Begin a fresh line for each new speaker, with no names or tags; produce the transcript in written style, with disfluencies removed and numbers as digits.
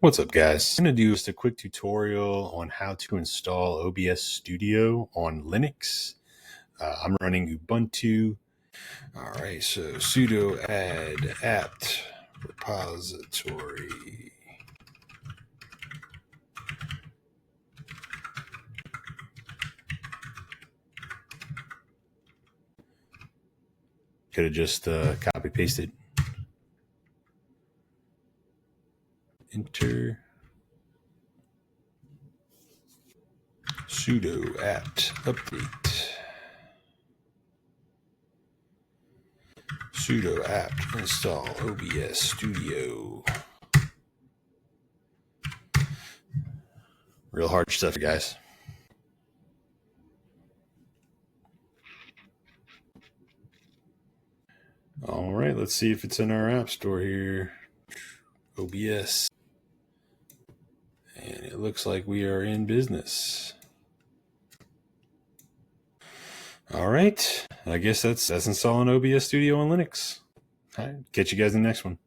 What's up, guys? I'm going to do just a quick tutorial on how to install OBS Studio on Linux. I'm running Ubuntu. All right, so sudo add-apt-repository. Could have just copy pasted. Enter sudo apt update. Sudo apt install OBS Studio. Real hard stuff, guys. All right, let's see if it's in our app store here. OBS. And it looks like we are in business. All right, I guess that's installing OBS Studio on Linux. All right, catch you guys in the next one.